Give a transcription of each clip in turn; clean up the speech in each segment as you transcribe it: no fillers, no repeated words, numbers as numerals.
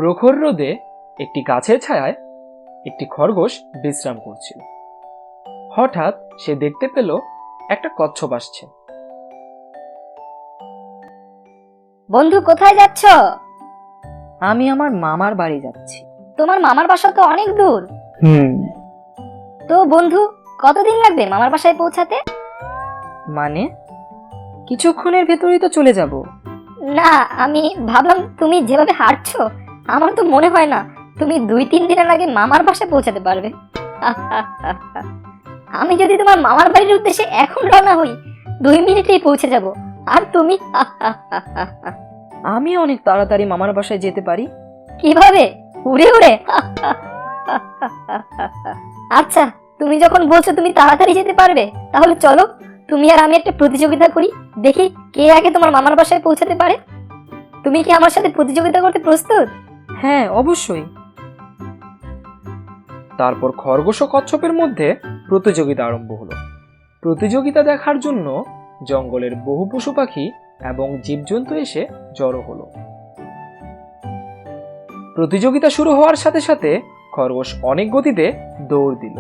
প্রখর রোদে একটি গাছের ছায়ায় একটি খরগোশ বিশ্রাম করছিল। হঠাৎ সে দেখতে পেল একটা কচ্ছপ আসছে। বন্ধু, কোথায় যাচ্ছ? আমি আমার মামার বাড়ি যাচ্ছি। তোমার মামার বাসা তো অনেক দূর। তো বন্ধু, কতদিন লাগবে মামার বাসায় পৌঁছাতে? মানে কিছুক্ষণের ভেতরেই তো চলে যাব। না, আমি ভাবলাম তুমি যেভাবে হাঁটছো, আমার তো মনে হয় না তুমি 2-3 দিনের আগে মামার বাসায় পৌঁছাতে পারবে। আমি যদি তোমার মামার বাড়ির উদ্দেশ্যে এখন রওনা হই, 2 মিনিটেই পৌঁছে যাব। আর তুমি আমি অনেক তাড়াতাড়ি মামার বাসায় যেতে পারি। কিভাবে? উড়ে উড়ে? আচ্ছা, তুমি যখন বলছো তুমি তাড়াতাড়ি যেতে পারবে, তাহলে চলো তুমি আর আমি একটা প্রতিযোগিতা করি, দেখি কে আগে তোমার মামার বাসায় পৌঁছাতে পারে। তুমি কি আমার সাথে প্রতিযোগিতা করতে প্রস্তুত? হ্যাঁ, অবশ্যই। তারপর খরগোশ ও কচ্ছপের মধ্যে প্রতিযোগিতা আরম্ভ হলো। প্রতিযোগিতা দেখার জন্য জঙ্গলের বহু পশু পাখি এবং জীবজন্তু এসে জড়ো হলো। প্রতিযোগিতা শুরু হওয়ার সাথে সাথে খরগোশ অনেক গতিতে দৌড় দিল।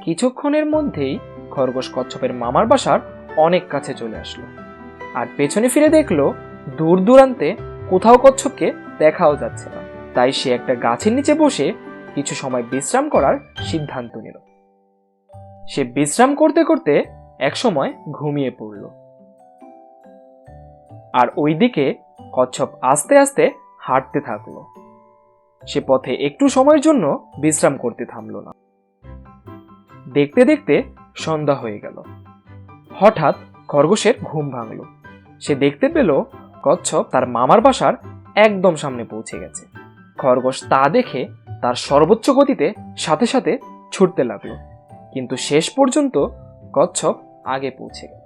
কিছুক্ষণের মধ্যেই খরগোশ কচ্ছপের মামার বাসার অনেক কাছে চলে আসলো, আর পেছনে ফিরে দেখলো দূর দূরান্তে কোথাও কচ্ছপকে দেখাও যাচ্ছে না। তাই সে একটা গাছের নিচে বসে কিছু সময় বিশ্রাম করার সিদ্ধান্ত নিল। সে বিশ্রাম করতে করতে একসময় ঘুমিয়ে পড়ল। আর ওইদিকে কচ্ছপ আস্তে আস্তে হাঁটতে থাকলো। সে পথে একটু সময়ের জন্য বিশ্রাম করতে থামলো না। দেখতে দেখতে সন্ধ্যা হয়ে গেল। হঠাৎ খরগোশের ঘুম ভাঙল। সে দেখতে পেল কচ্ছপ তার মামার বাসার একদম সামনে পৌঁছে গেছে। খরগোশ তা দেখে তার সর্বোচ্চ গতিতে সাথে সাথে ছুটতে লাগলো, কিন্তু শেষ পর্যন্ত কচ্ছপ আগে পৌঁছে গেল।